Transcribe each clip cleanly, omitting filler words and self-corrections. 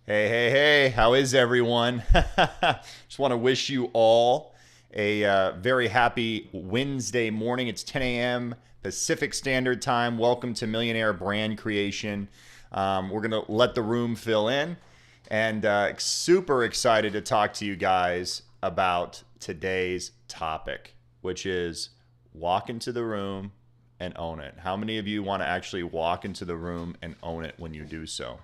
Hey, hey, hey, how is everyone? Just want to wish you all a very happy Wednesday morning. It's 10 a.m. Pacific Standard Time. Welcome to Millionaire Brand Creation. We're going to let the room fill in and super excited to talk to you guys about today's topic, which is walk into the room and own it. How many of you want to actually walk into the room and own it when you do so?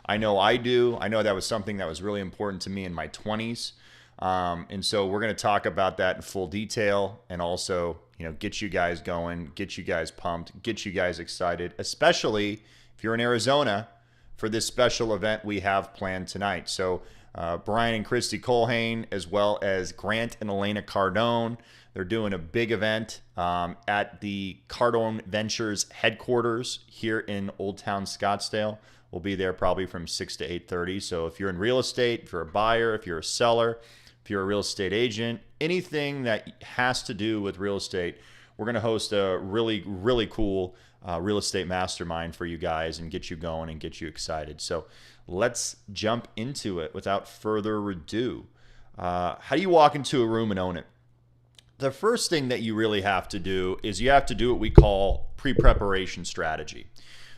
I know I do. I know that was something that was really important to me in my 20s. And so we're going to talk about that in full detail and also, get you guys going, get you guys pumped, get you guys excited, especially if you're in Arizona for this special event we have planned tonight. So Brian and Christy Culhane, as well as Grant and Elena Cardone, they're doing a big event at the Cardone Ventures headquarters here in Old Town Scottsdale. We'll be there probably from 6 to 8:30. So if you're in real estate, if you're a buyer, if you're a seller, if you're a real estate agent, anything that has to do with real estate, we're going to host a really, really cool real estate mastermind for you guys and get you going and get you excited. So let's jump into it without further ado. How do you walk into a room and own it? The first thing that you really have to do is you have to do what we call pre-preparation strategy.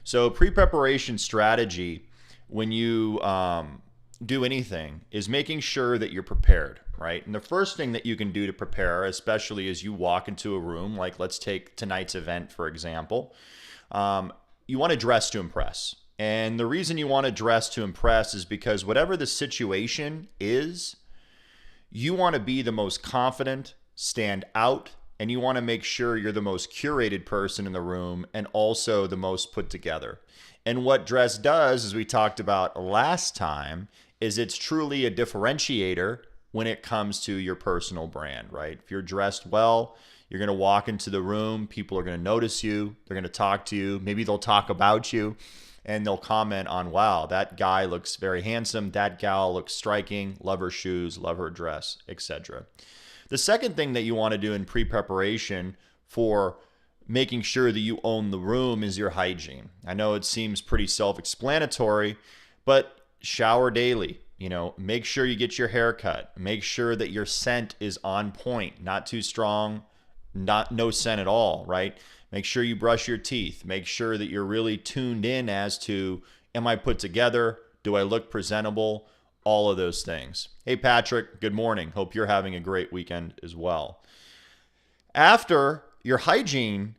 So pre-preparation strategy, when you do anything, is making sure that you're prepared, right? And the first thing that you can do to prepare, especially as you walk into a room, like let's take tonight's event, for example, you want to dress to impress. And the reason you want to dress to impress is because whatever the situation is, you want to be the most confident, stand out, and you want to make sure you're the most curated person in the room and also the most put together. And what dress does, as we talked about last time, is it's truly a differentiator when it comes to your personal brand, right? If you're dressed well, you're going to walk into the room, people are going to notice you, they're going to talk to you, maybe they'll talk about you, and they'll comment on, wow, that guy looks very handsome, that gal looks striking, love her shoes, love her dress, etc. The second thing that you want to do in pre-preparation for making sure that you own the room is your hygiene. I know it seems pretty self-explanatory, but shower daily. Make sure you get your hair cut. Make sure that your scent is on point, not too strong, no scent at all, right? Make sure you brush your teeth. Make sure that you're really tuned in as to, am I put together? Do I look presentable? All of those things. Hey, Patrick, good morning. Hope you're having a great weekend as well. After your hygiene,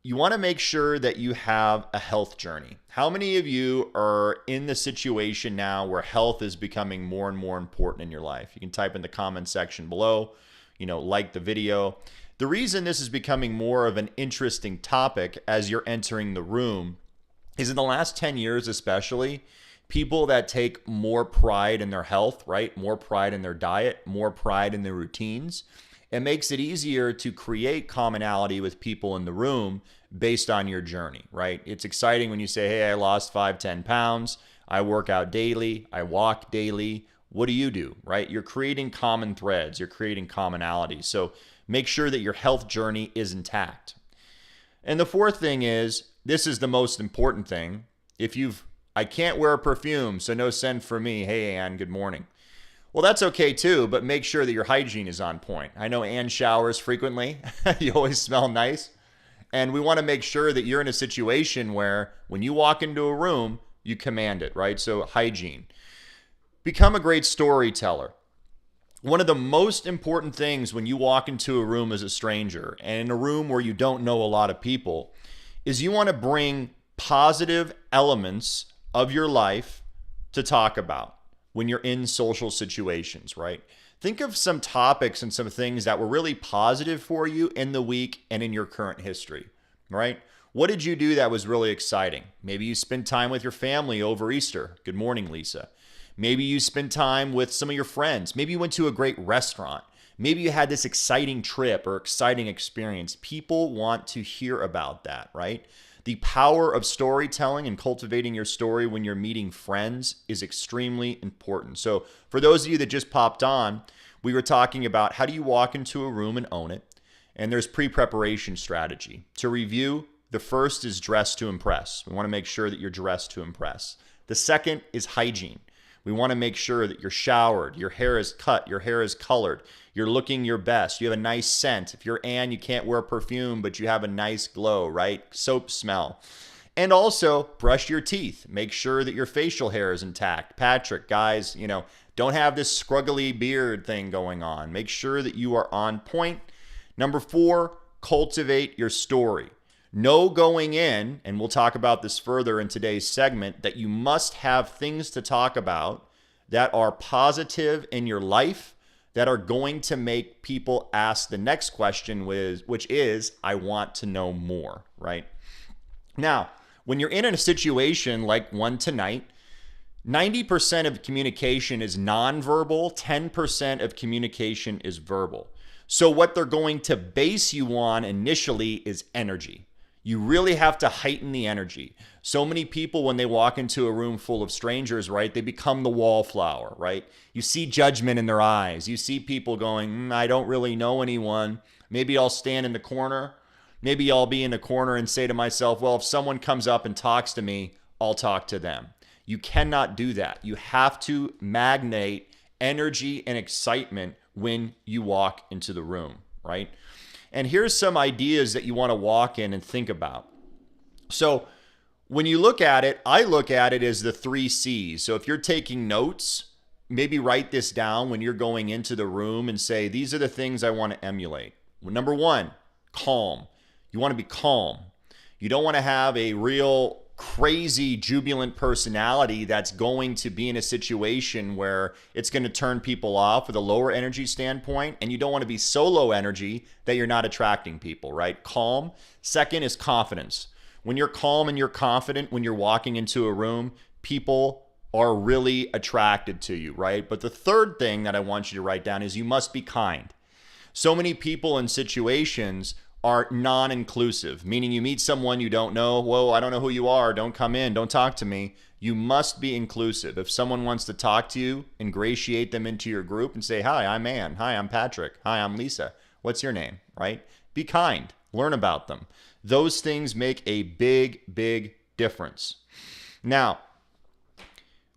you want to make sure that you have a health journey. How many of you are in the situation now where health is becoming more and more important in your life? You can type in the comment section below, like the video. The reason this is becoming more of an interesting topic as you're entering the room is in the last 10 years especially, people that take more pride in their health, right? More pride in their diet, more pride in their routines. It makes it easier to create commonality with people in the room based on your journey, right? It's exciting when you say, hey, I lost 5-10 pounds. I work out daily. I walk daily. What do, right? You're creating common threads. You're creating commonality. So make sure that your health journey is intact. And the fourth thing is, this is the most important thing. I can't wear a perfume, so no scent for me. Hey, Ann, good morning. Well, that's okay too, but make sure that your hygiene is on point. I know Ann showers frequently. You always smell nice. And we want to make sure that you're in a situation where when you walk into a room, you command it, right? So hygiene. Become a great storyteller. One of the most important things when you walk into a room as a stranger and in a room where you don't know a lot of people is you want to bring positive elements of your life to talk about when you're in social situations, right? Think of some topics and some things that were really positive for you in the week and in your current history, right? What did you do that was really exciting? Maybe you spent time with your family over Easter. Good morning, Lisa. Maybe you spent time with some of your friends. Maybe you went to a great restaurant. Maybe you had this exciting trip or exciting experience. People want to hear about that, right? The power of storytelling and cultivating your story when you're meeting friends is extremely important. So for those of you that just popped on, we were talking about how do you walk into a room and own it. And there's pre-preparation strategy. To review, the first is dress to impress. We want to make sure that you're dressed to impress. The second is hygiene. We want to make sure that you're showered, your hair is cut, your hair is colored, you're looking your best, you have a nice scent. If you're Ann, you can't wear perfume, but you have a nice glow, right? Soap smell. And also brush your teeth. Make sure that your facial hair is intact. Patrick, guys, don't have this scruggly beard thing going on. Make sure that you are on point. Number 4, cultivate your story. Know going in, and we'll talk about this further in today's segment, that you must have things to talk about that are positive in your life, that are going to make people ask the next question, which is, I want to know more, right? Now, when you're in a situation like one tonight, 90% of communication is nonverbal, 10% of communication is verbal. So what they're going to base you on initially is energy. You really have to heighten the energy. So many people, when they walk into a room full of strangers, right, they become the wallflower, right? You see judgment in their eyes. You see people going, I don't really know anyone. Maybe I'll stand in the corner. Maybe I'll be in the corner and say to myself, well, if someone comes up and talks to me, I'll talk to them. You cannot do that. You have to magnate energy and excitement when you walk into the room, right? And here's some ideas that you want to walk in and think about. So when you look at it, I look at it as the 3 C's. So if you're taking notes, maybe write this down when you're going into the room and say, these are the things I want to emulate. Number 1, calm. You want to be calm. You don't want to have a real crazy, jubilant personality that's going to be in a situation where it's going to turn people off with a lower energy standpoint. And you don't want to be so low energy that you're not attracting people, right? Calm. Second is confidence. When you're calm and you're confident, when you're walking into a room, people are really attracted to you, right? But the third thing that I want you to write down is you must be kind. So many people in situations are non-inclusive, meaning you meet someone you don't know. Whoa, I don't know who you are. Don't come in. Don't talk to me. You must be inclusive. If someone wants to talk to you, ingratiate them into your group and say, hi, I'm Ann. Hi, I'm Patrick. Hi, I'm Lisa. What's your name, right? Be kind. Learn about them. Those things make a big, big difference. Now,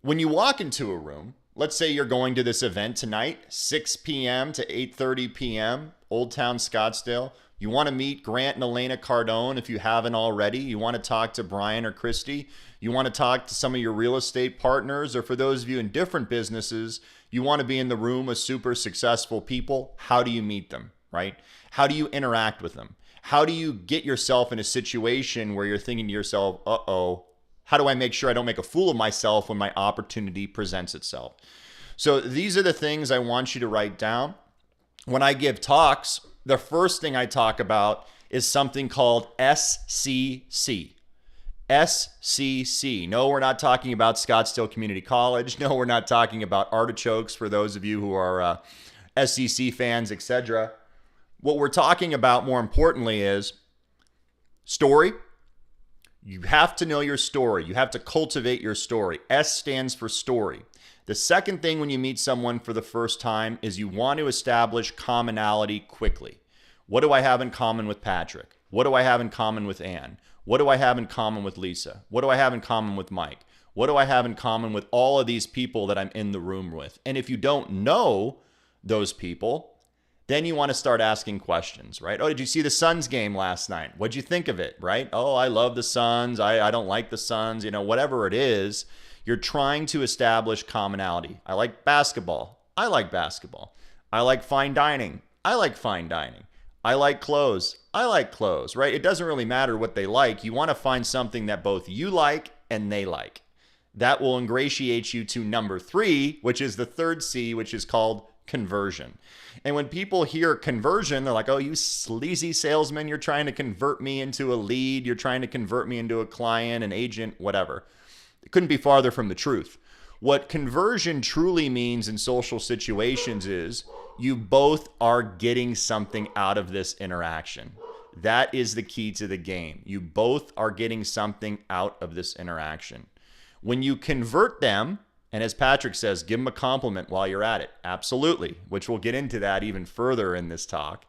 when you walk into a room, let's say you're going to this event tonight, 6 p.m. to 8:30 p.m., Old Town Scottsdale. You want to meet Grant and Elena Cardone if you haven't already. You want to talk to Brian or Christy. You want to talk to some of your real estate partners, or for those of you in different businesses, you want to be in the room with super successful people. How do you meet them, right? How do you interact with them? How do you get yourself in a situation where you're thinking to yourself, uh-oh, how do I make sure I don't make a fool of myself when my opportunity presents itself? So these are the things I want you to write down. When I give talks, the first thing I talk about is something called SCC. SCC. No, we're not talking about Scottsdale Community College. No, we're not talking about artichokes for those of you who are SCC fans, etc. What we're talking about more importantly is story. You have to know your story. You have to cultivate your story. S stands for story. The second thing when you meet someone for the first time is you want to establish commonality quickly. What do I have in common with Patrick? What do I have in common with Ann? What do I have in common with Lisa? What do I have in common with Mike? What do I have in common with all of these people that I'm in the room with? And if you don't know those people, then you want to start asking questions, right? Oh, did you see the Suns game last night? What'd you think of it, right? Oh, I love the Suns. I don't like the Suns. Whatever it is, you're trying to establish commonality. I like basketball. I like basketball. I like fine dining. I like fine dining. I like clothes. I like clothes, right? It doesn't really matter what they like. You want to find something that both you like and they like. That will ingratiate you to number 3, which is the third C, which is called conversion. And when people hear conversion, they're like, oh, you sleazy salesman, you're trying to convert me into a lead. You're trying to convert me into a client, an agent, whatever. It couldn't be farther from the truth. What conversion truly means in social situations is you both are getting something out of this interaction. That is the key to the game. You both are getting something out of this interaction. When you convert them, and as Patrick says, give them a compliment while you're at it. Absolutely, which we'll get into that even further in this talk.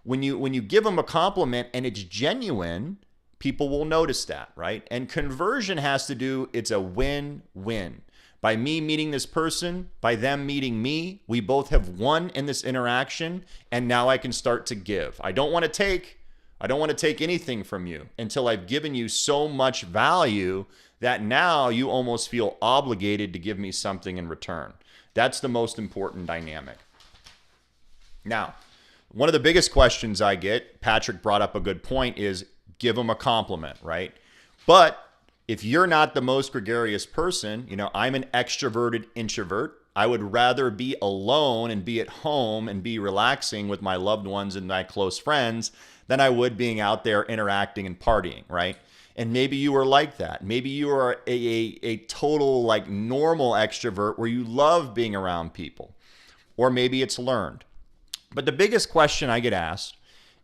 When you give them a compliment and it's genuine, people will notice that, right? And conversion has to do, it's a win-win. By me meeting this person, by them meeting me, we both have won in this interaction, and now I can start to give. I don't want to take anything from you until I've given you so much value that now you almost feel obligated to give me something in return. That's the most important dynamic. Now, one of the biggest questions I get, Patrick brought up a good point, is give them a compliment, right? But if you're not the most gregarious person, I'm an extroverted introvert. I would rather be alone and be at home and be relaxing with my loved ones and my close friends than I would being out there interacting and partying, right? And maybe you are like that. Maybe you are a total like normal extrovert where you love being around people. Or maybe it's learned. But the biggest question I get asked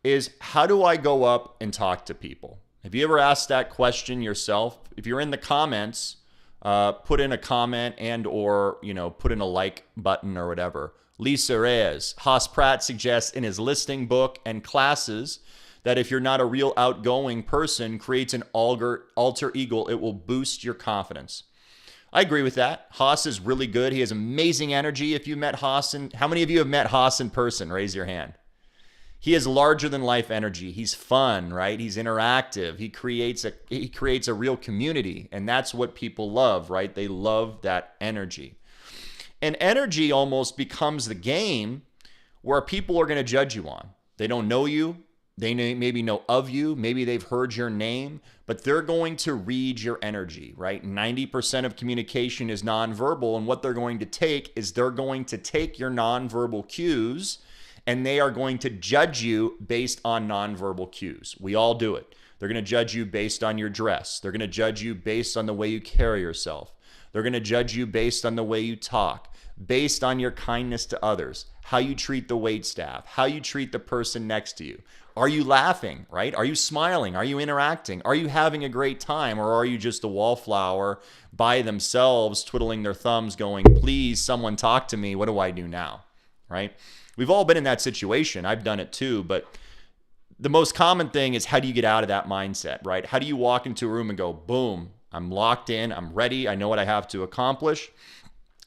is, how do I go up and talk to people? Have you ever asked that question yourself? If you're in the comments, put in a comment and or, put in a like button or whatever. Lisa Reyes, Haas Pratt suggests in his listing book and classes that if you're not a real outgoing person, creates an alter ego. It will boost your confidence. I agree with that. Haas is really good. He has amazing energy. If you met Haas, how many of you have met Haas in person? Raise your hand. He has larger than life energy. He's fun, right? He's interactive. He creates a real community, and that's what people love, right? They love that energy. And energy almost becomes the game where people are going to judge you on. They don't know you. They maybe know of you. Maybe they've heard your name, but they're going to read your energy, right? 90% of communication is nonverbal, and what they're going to take is they're going to take your nonverbal cues and they are going to judge you based on nonverbal cues. We all do it. They're going to judge you based on your dress. They're going to judge you based on the way you carry yourself. They're going to judge you based on the way you talk, based on your kindness to others, how you treat the wait staff, how you treat the person next to you. Are you laughing, right? Are you smiling? Are you interacting? Are you having a great time? Or are you just a wallflower by themselves, twiddling their thumbs going, please, someone talk to me. What do I do now, right? We've all been in that situation. I've done it too, but the most common thing is, how do you get out of that mindset, right? How do you walk into a room and go, boom, I'm locked in, I'm ready, I know what I have to accomplish?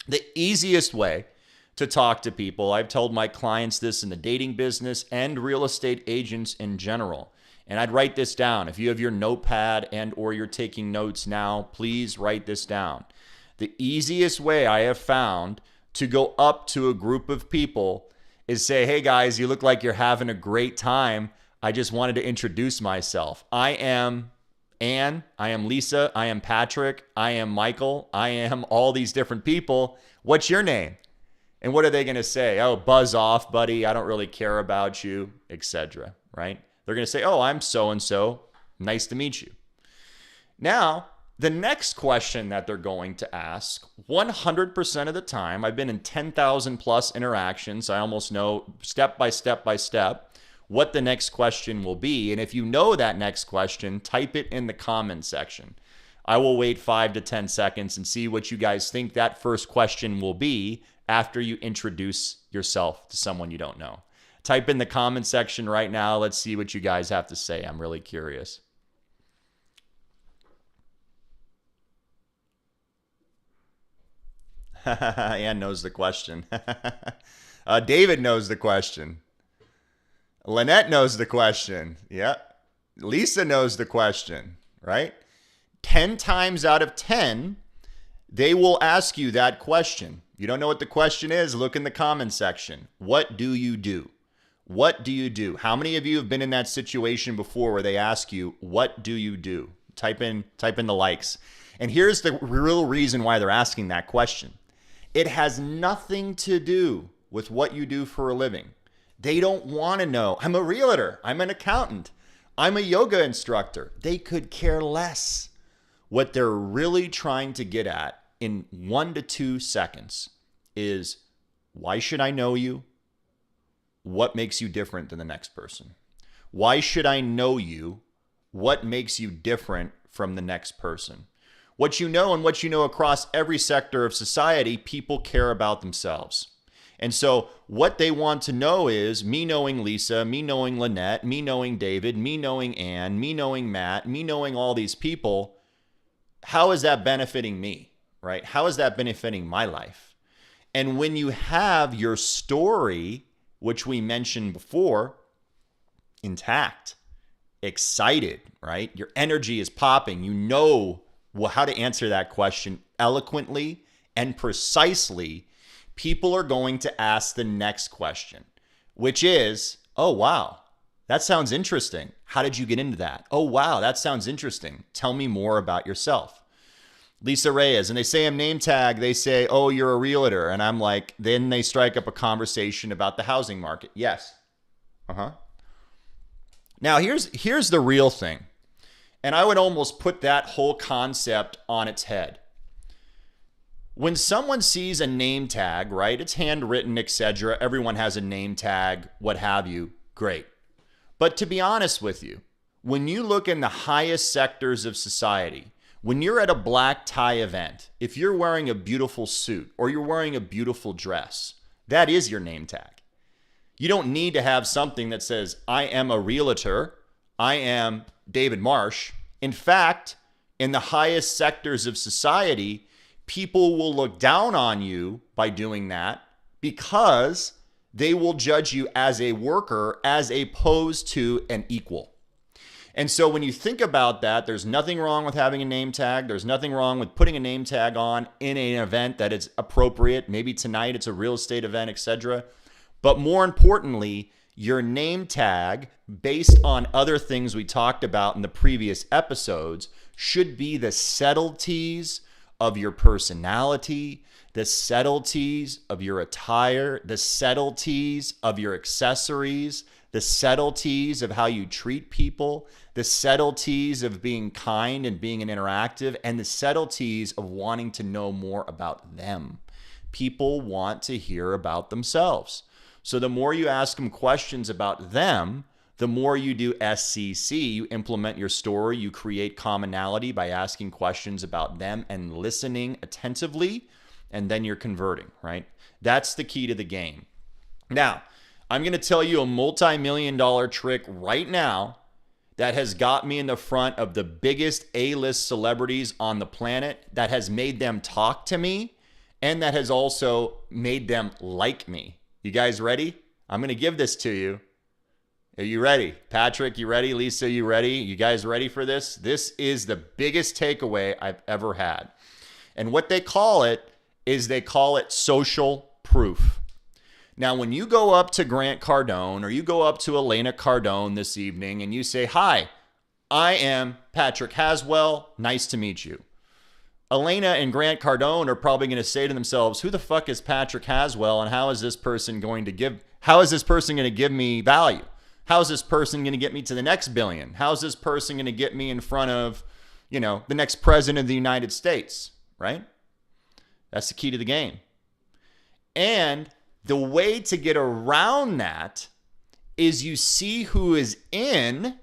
The easiest way to talk to people, I've told my clients this in the dating business and real estate agents in general, and I'd write this down. If you have your notepad and or you're taking notes now, please write this down. The easiest way I have found to go up to a group of people is say, hey guys, you look like you're having a great time. I just wanted to introduce myself. I am Ann, I am Lisa, I am Patrick, I am Michael, I am all these different people. What's your name? And what are they going to say? Oh, buzz off, buddy. I don't really care about you, etc. Right? They're going to say, oh, I'm so-and-so. Nice to meet you. Now, the next question that they're going to ask, 100% of the time, I've been in 10,000 plus interactions. I almost know step by step what the next question will be. And if you know that next question, type it in the comment section. I will wait 5 to 10 seconds and see what you guys think that first question will be after you introduce yourself to someone you don't know. Type in the comment section right now. Let's see what you guys have to say. I'm really curious. Ann knows the question. David knows the question. Lynette knows the question. Yep. Lisa knows the question, right? 10 times out of 10, they will ask you that question. You don't know what the question is? Look in the comment section. What do you do? What do you do? How many of you have been in that situation before where they ask you, what do you do? Type in the likes. And here's the real reason why they're asking that question. It has nothing to do with what you do for a living. They don't want to know. I'm a realtor. I'm an accountant. I'm a yoga instructor. They could care less. What they're really trying to get at in 1 to 2 seconds is, why should I know you? What makes you different than the next person? Why should I know you? What makes you different from the next person? What you know and what you know across every sector of society, people care about themselves. And so what they want to know is me knowing Lisa, me knowing Lynette, me knowing David, me knowing Ann, me knowing Matt, me knowing all these people. How is that benefiting me? right? How is that benefiting my life? And when you have your story, which we mentioned before, intact, excited, right? Your energy is popping. You know how to answer that question eloquently and precisely. People are going to ask the next question, which is, oh, wow, that sounds interesting. How did you get into that? Oh, wow, that sounds interesting. Tell me more about yourself. Lisa Reyes, and they say I'm name tag. They say, oh, you're a realtor. And I'm like, then they strike up a conversation about the housing market. Yes. Now, here's the real thing. And I would almost put that whole concept on its head. When someone sees a name tag, right? It's handwritten, etc. Everyone has a name tag, what have you. Great. But to be honest with you, when you look in the highest sectors of society, when you're at a black tie event, if you're wearing a beautiful suit or you're wearing a beautiful dress, that is your name tag. You don't need to have something that says, I am a realtor, I am David Marsh. In fact, in the highest sectors of society, people will look down on you by doing that because they will judge you as a worker as opposed to an equal. And so when you think about that, there's nothing wrong with having a name tag. There's nothing wrong with putting a name tag on in an event that is appropriate. Maybe tonight it's a real estate event, etc. But more importantly, your name tag, based on other things we talked about in the previous episodes, should be the subtleties of your personality, the subtleties of your attire, the subtleties of your accessories, the subtleties of how you treat people, the subtleties of being kind and being an interactive, and the subtleties of wanting to know more about them. People want to hear about themselves. So the more you ask them questions about them, the more you do SCC, you implement your story, you create commonality by asking questions about them and listening attentively, and then you're converting, right? That's the key to the game. Now, I'm going to tell you a multi-million-dollar trick right now that has got me in the front of the biggest A-list celebrities on the planet, that has made them talk to me, and that has also made them like me. You guys ready? I'm going to give this to you. Are you ready? Patrick, you ready? Lisa, you ready? You guys ready for this? This is the biggest takeaway I've ever had. And what they call it is they call it social proof. Now, when you go up to Grant Cardone or you go up to Elena Cardone this evening and you say, hi, I am Patrick Haswell. Nice to meet you. Elena and Grant Cardone are probably going to say to themselves, who the fuck is Patrick Haswell, and how is this person going to give me value? How is this person going to get me to the next billion? How is this person going to get me in front of, the next president of the United States, right? That's the key to the game. And the way to get around that is you see who is in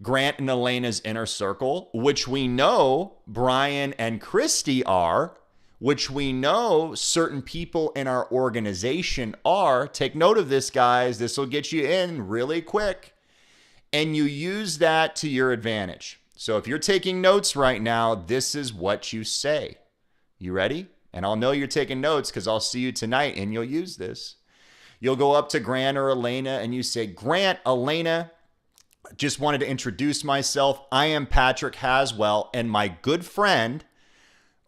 Grant and Elena's inner circle, which we know Brian and Christy are, which we know certain people in our organization are. Take note of this, guys. This will get you in really quick. And you use that to your advantage. So if you're taking notes right now, this is what you say. You ready? And I'll know you're taking notes because I'll see you tonight and you'll use this. You'll go up to Grant or Elena and you say, Grant, Elena, just wanted to introduce myself. I am Patrick Haswell, and my good friend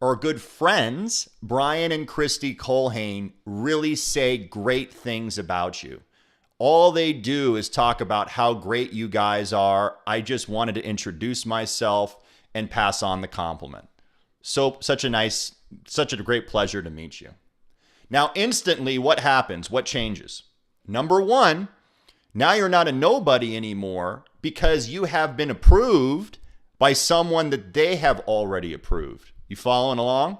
or good friends, Brian and Christy Culhane, really say great things about you. All they do is talk about how great you guys are. I just wanted to introduce myself and pass on the compliment. So such a great pleasure to meet you. Now, instantly, what happens? What changes? Number one, now you're not a nobody anymore because you have been approved by someone that they have already approved. You following along?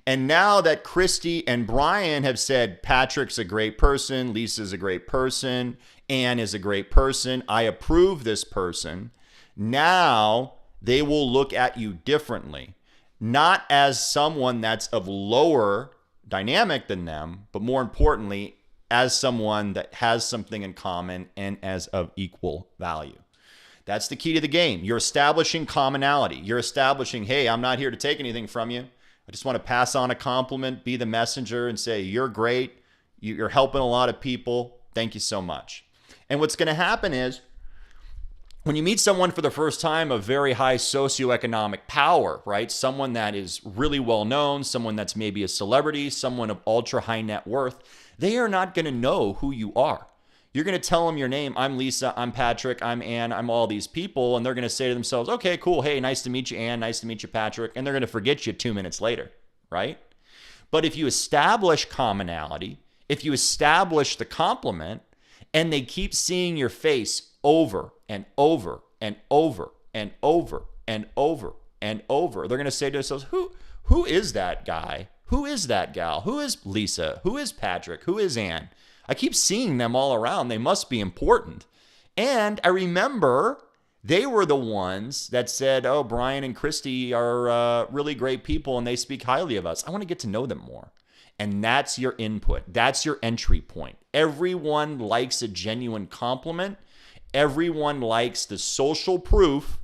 And now that Christy and Brian have said, Patrick's a great person, Lisa's a great person, Ann is a great person, I approve this person, now they will look at you differently. Not as someone that's of lower dynamic than them, but more importantly, as someone that has something in common and as of equal value. That's the key to the game. You're establishing commonality. You're establishing, hey, I'm not here to take anything from you. I just want to pass on a compliment, be the messenger, and say, you're great. You're helping a lot of people. Thank you so much. And what's going to happen is when you meet someone for the first time of very high socioeconomic power, right? Someone that is really well known, someone that's maybe a celebrity, someone of ultra high net worth, they are not going to know who you are. You're going to tell them your name. I'm Lisa, I'm Patrick, I'm Ann, I'm all these people. And they're going to say to themselves, okay, cool. Hey, nice to meet you, Ann. Nice to meet you, Patrick. And they're going to forget you 2 minutes later, right? But if you establish commonality, if you establish the compliment, and they keep seeing your face over and over and over and over and over and over, they're going to say to themselves, who is that guy? Who is that gal? Who is Lisa? Who is Patrick? Who is Ann? I keep seeing them all around. They must be important. And I remember they were the ones that said, oh, Brian and Christy are really great people and they speak highly of us. I want to get to know them more. And that's your input. That's your entry point. Everyone likes a genuine compliment. Everyone likes the social proof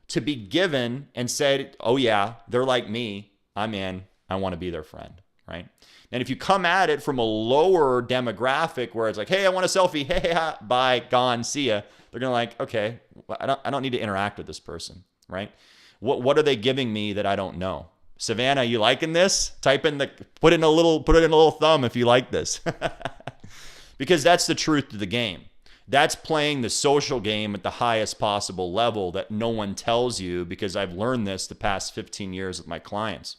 to be given and said, oh yeah, they're like me. I'm in. I want to be their friend, right? And if you come at it from a lower demographic where it's like, hey, I want a selfie. Hey, bye, gone, see ya. They're going to like, okay, I don't need to interact with this person, right? What are they giving me that I don't know? Savannah, you liking this? Put in a little thumb if you like this. Because that's the truth of the game. That's playing the social game at the highest possible level that no one tells you, because I've learned this the past 15 years with my clients.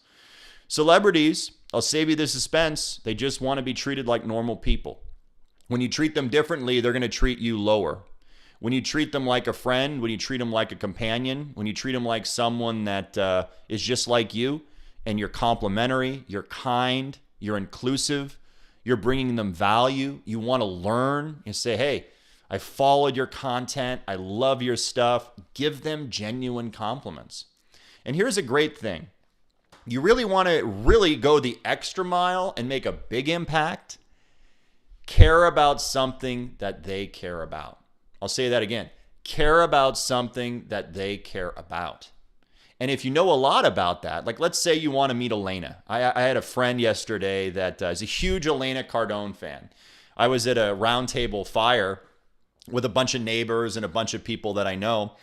Celebrities, I'll save you the suspense, they just want to be treated like normal people. When you treat them differently, they're going to treat you lower. When you treat them like a friend, when you treat them like a companion, when you treat them like someone that is just like you, and you're complimentary, you're kind, you're inclusive, you're bringing them value, you want to learn, you say, hey, I followed your content, I love your stuff, give them genuine compliments. And here's a great thing. You really want to really go the extra mile and make a big impact, care about something that they care about. I'll say that again. Care about something that they care about. And if you know a lot about that, like let's say you want to meet Elena. I had a friend yesterday that is a huge Elena Cardone fan. I was at a roundtable fire with a bunch of neighbors and a bunch of people that I know.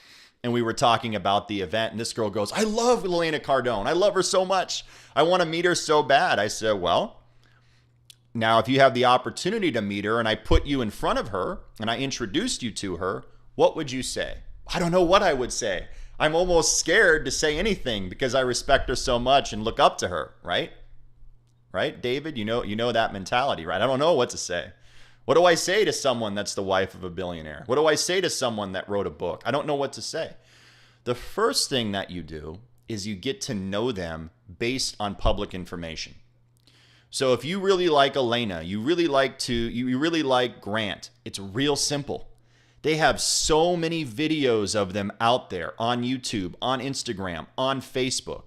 And we were talking about the event. And this girl goes, I love Elena Cardone. I love her so much. I want to meet her so bad. I said, well, now if you have the opportunity to meet her and I put you in front of her and I introduced you to her, what would you say? I don't know what I would say. I'm almost scared to say anything because I respect her so much and look up to her, right? Right, David? You know that mentality, right? I don't know what to say. What do I say to someone that's the wife of a billionaire? What do I say to someone that wrote a book? I don't know what to say. The first thing that you do is you get to know them based on public information. So if you really like Elena, you really like Grant, it's real simple. They have so many videos of them out there on YouTube, on Instagram, on Facebook.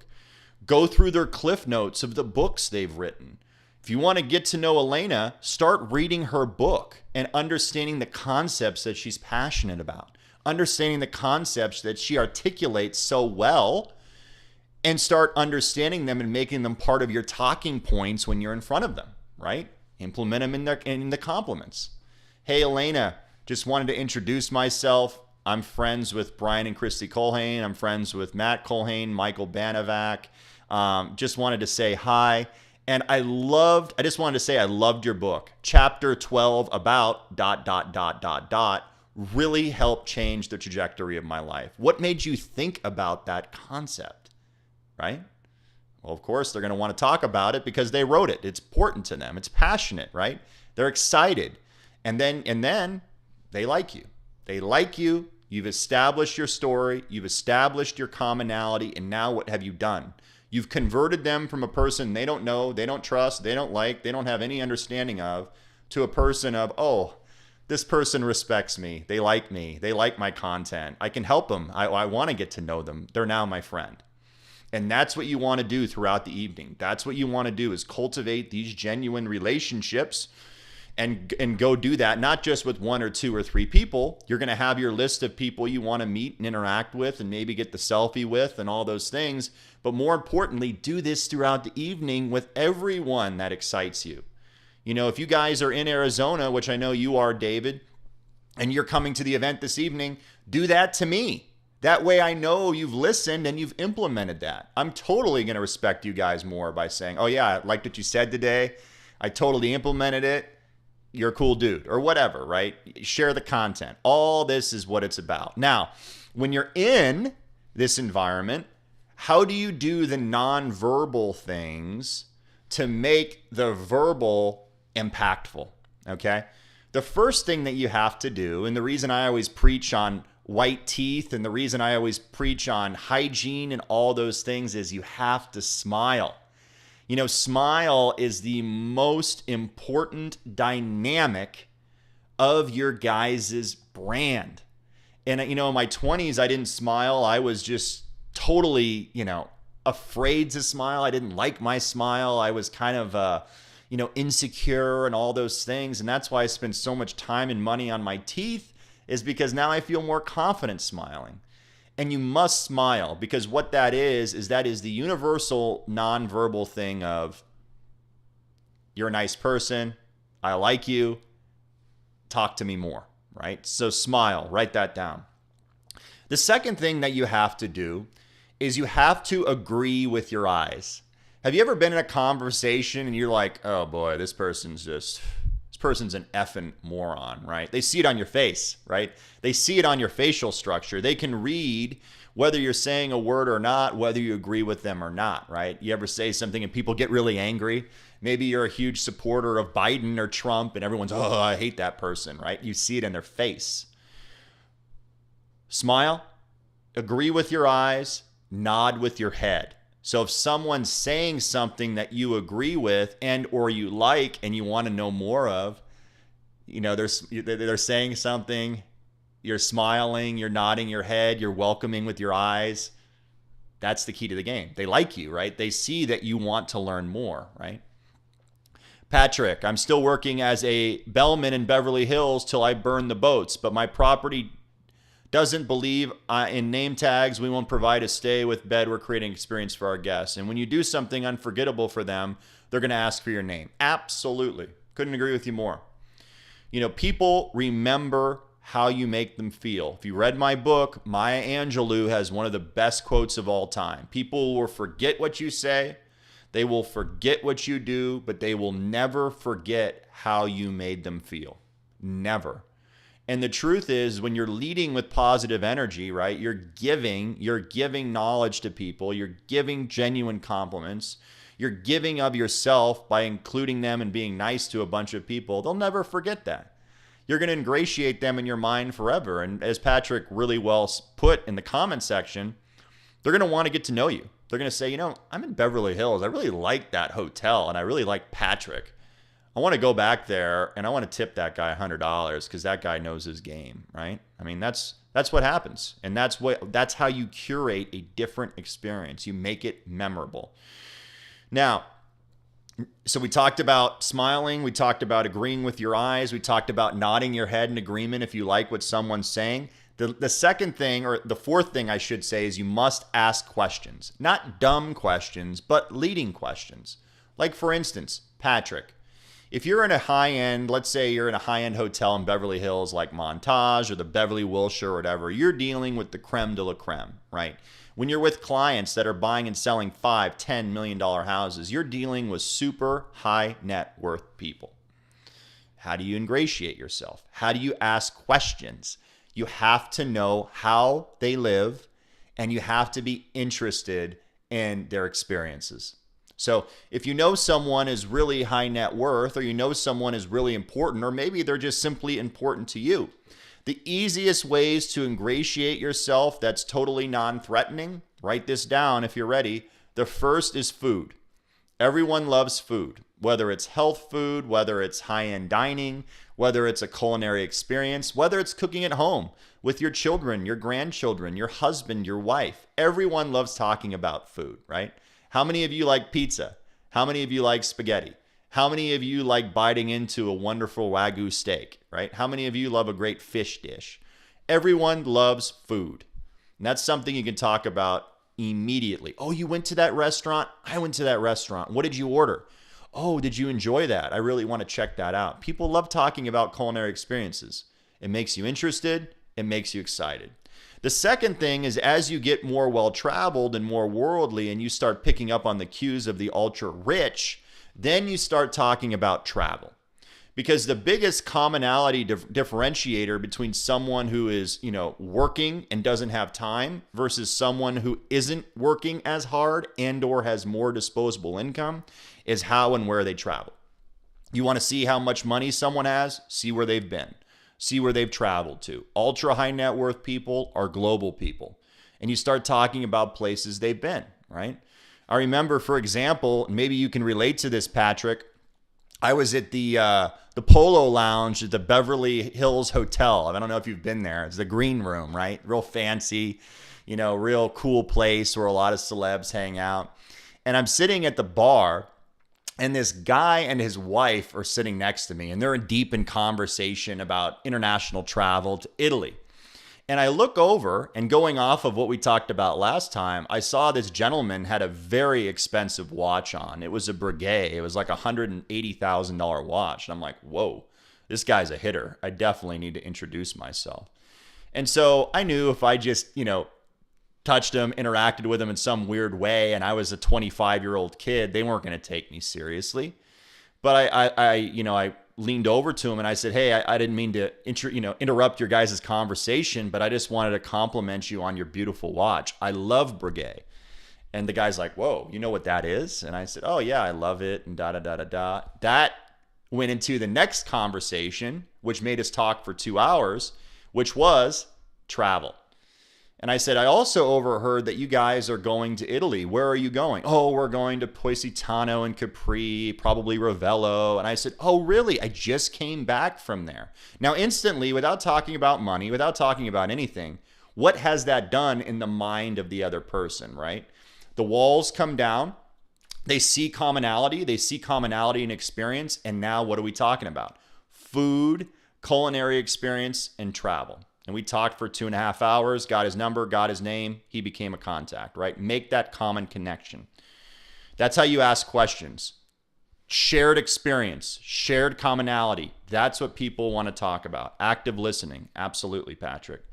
Go through their cliff notes of the books they've written. If you want to get to know Elena, start reading her book and understanding the concepts that she's passionate about, understanding the concepts that she articulates so well, and start understanding them and making them part of your talking points when you're in front of them, right? Implement them in the compliments. Hey, Elena, just wanted to introduce myself. I'm friends with Brian and Christy Culhane. I'm friends with Matt Culhane, Michael Banovac. Just wanted to say hi. And I just wanted to say I loved your book. Chapter 12 about ... really helped change the trajectory of my life. What made you think about that concept, right? Well, of course, they're going to want to talk about it because they wrote it. It's important to them. It's passionate, right? They're excited. And then they like you. They like you. You've established your story. You've established your commonality. And now what have you done? You've converted them from a person they don't know, they don't trust, they don't like, they don't have any understanding of, to a person of, oh, this person respects me. They like my content. I can help them. I want to get to know them. They're now my friend. And that's what you want to do throughout the evening. That's what you want to do, is cultivate these genuine relationships. and go do that, not just with 1 or 2 or 3 people. You're going to have your list of people you want to meet and interact with and maybe get the selfie with and all those things. But more importantly, do this throughout the evening with everyone that excites you. You know, if you guys are in Arizona, which I know you are, David, and you're coming to the event this evening, do that to me. That way I know you've listened and you've implemented that. I'm totally going to respect you guys more by saying, oh yeah, I liked what you said today. I totally implemented it. You're a cool dude, or whatever, right? Share the content. All this is what it's about. Now, when you're in this environment, how do you do the nonverbal things to make the verbal impactful? Okay. The first thing that you have to do, and the reason I always preach on white teeth and the reason I always preach on hygiene and all those things, is you have to smile. You know, smile is the most important dynamic of your guys' brand. And, you know, in my 20s, I didn't smile. I was just totally, you know, afraid to smile. I didn't like my smile. I was kind of, you know, insecure and all those things. And that's why I spend so much time and money on my teeth, is because now I feel more confident smiling. And you must smile, because what that is the universal nonverbal thing of, you're a nice person, I like you, talk to me more, right? So smile, write that down. The second thing that you have to do is you have to agree with your eyes. Have you ever been in a conversation and you're like, oh boy, this person's an effing moron, right? They see it on your face, right? They see it on your facial structure. They can read whether you're saying a word or not, whether you agree with them or not, right? You ever say something and people get really angry? Maybe you're a huge supporter of Biden or Trump and everyone's, oh, I hate that person, right? You see it in their face. Smile, agree with your eyes, nod with your head. So if someone's saying something that you agree with and or you like and you want to know more of, you know, they're saying something, you're smiling, you're nodding your head, you're welcoming with your eyes. That's the key to the game. They like you, right? They see that you want to learn more, right? Patrick, I'm still working as a bellman in Beverly Hills till I burn the boats, but my property doesn't believe in name tags. We won't provide a stay with bed. We're creating experience for our guests. And when you do something unforgettable for them, they're going to ask for your name. Absolutely. Couldn't agree with you more. You know, people remember how you make them feel. If you read my book, Maya Angelou has one of the best quotes of all time. People will forget what you say. They will forget what you do, but they will never forget how you made them feel. Never. And the truth is, when you're leading with positive energy, right, you're giving knowledge to people, you're giving genuine compliments, you're giving of yourself by including them and being nice to a bunch of people, they'll never forget that. You're going to ingratiate them in your mind forever. And as Patrick really well put in the comment section, they're going to want to get to know you. They're going to say, you know, I'm in Beverly Hills. I really like that hotel and I really like Patrick. I want to go back there and I want to tip that guy $100 because that guy knows his game, right? I mean, that's what happens. And that's how you curate a different experience. You make it memorable. Now, so we talked about smiling. We talked about agreeing with your eyes. We talked about nodding your head in agreement if you like what someone's saying. The second thing, or the fourth thing I should say, is you must ask questions. Not dumb questions, but leading questions. Like, for instance, Patrick, if you're in a high-end, let's say you're in a high-end hotel in Beverly Hills like Montage or the Beverly Wilshire or whatever, you're dealing with the creme de la creme, right? When you're with clients that are buying and selling $5, $10 million houses, you're dealing with super high net worth people. How do you ingratiate yourself? How do you ask questions? You have to know how they live, and you have to be interested in their experiences. So if you know someone is really high net worth, or you know someone is really important, or maybe they're just simply important to you, the easiest ways to ingratiate yourself that's totally non-threatening, write this down if you're ready. The first is food. Everyone loves food, whether it's health food, whether it's high-end dining, whether it's a culinary experience, whether it's cooking at home with your children, your grandchildren, your husband, your wife. Everyone loves talking about food, right? How many of you like pizza? How many of you like spaghetti? How many of you like biting into a wonderful Wagyu steak, right? How many of you love a great fish dish? Everyone loves food. And that's something you can talk about immediately. Oh, you went to that restaurant? I went to that restaurant. What did you order? Oh, did you enjoy that? I really want to check that out. People love talking about culinary experiences. It makes you interested. It makes you excited. The second thing is, as you get more well-traveled and more worldly and you start picking up on the cues of the ultra-rich, then you start talking about travel. Because the biggest commonality differentiator between someone who is, working and doesn't have time versus someone who isn't working as hard and or has more disposable income is how and where they travel. You want to see how much money someone has? See where they've been. See where they've traveled to. Ultra high net worth people are global people. And you start talking about places they've been, right? I remember, for example, maybe you can relate to this, Patrick. I was at the Polo Lounge at the Beverly Hills Hotel. I don't know if you've been there. It's the green room, right? Real fancy, real cool place where a lot of celebs hang out. And I'm sitting at the bar, and this guy and his wife are sitting next to me, and they're deep in conversation about international travel to Italy. And I look over, and going off of what we talked about last time, I saw this gentleman had a very expensive watch on. It was a Breguet. It was like a $180,000 watch. And I'm like, whoa, this guy's a hitter. I definitely need to introduce myself. And so I knew if I just, touched him, interacted with him in some weird way, and I was a 25-year-old kid, they weren't going to take me seriously. But I leaned over to him and I said, hey, I didn't mean to interrupt your guys' conversation, but I just wanted to compliment you on your beautiful watch. I love Breguet. And the guy's like, whoa, you know what that is? And I said, oh yeah, I love it, and da-da-da-da-da. That went into the next conversation, which made us talk for 2 hours, which was travel. And I said, I also overheard that you guys are going to Italy. Where are you going? Oh, we're going to Positano and Capri, probably Ravello. And I said, oh, really? I just came back from there. Now, instantly, without talking about money, without talking about anything, what has that done in the mind of the other person, right? The walls come down. They see commonality. They see commonality in experience. And now what are we talking about? Food, culinary experience, and travel. And we talked for 2.5 hours, got his number, got his name. He became a contact, right? Make that common connection. That's how you ask questions. Shared experience, shared commonality. That's what people want to talk about. Active listening. Absolutely, Patrick.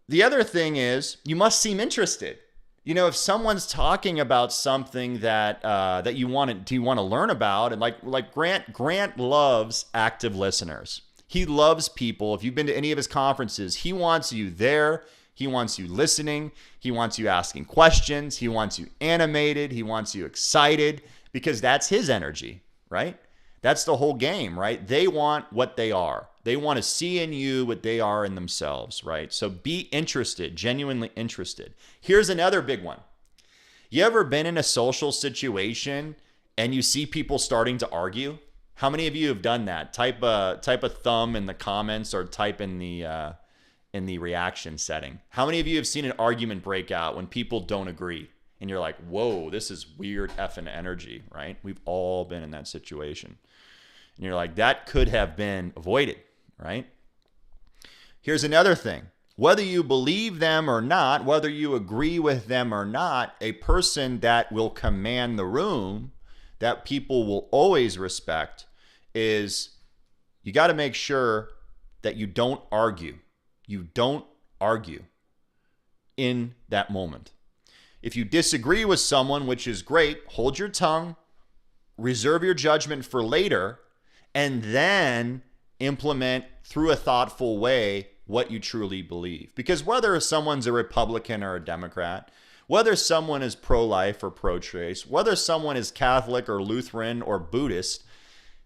The other thing is you must seem interested. If someone's talking about something that you want to learn about, and like Grant loves active listeners. He loves people. If you've been to any of his conferences, he wants you there. He wants you listening. He wants you asking questions. He wants you animated. He wants you excited, because that's his energy, right? That's the whole game, right? They want what they are. They want to see in you what they are in themselves, right? So be interested, genuinely interested. Here's another big one. You ever been in a social situation and you see people starting to argue? How many of you have done that? Type a thumb in the comments or type in the reaction setting. How many of you have seen an argument break out when people don't agree? And you're like, whoa, this is weird effing energy, right? We've all been in that situation. And you're like, that could have been avoided, right? Here's another thing. Whether you believe them or not, whether you agree with them or not, a person that will command the room, that people will always respect, is you got to make sure that you don't argue. You don't argue in that moment. If you disagree with someone, which is great, hold your tongue, reserve your judgment for later, and then implement through a thoughtful way what you truly believe. Because whether someone's a Republican or a Democrat, whether someone is pro-life or pro-choice, whether someone is Catholic or Lutheran or Buddhist,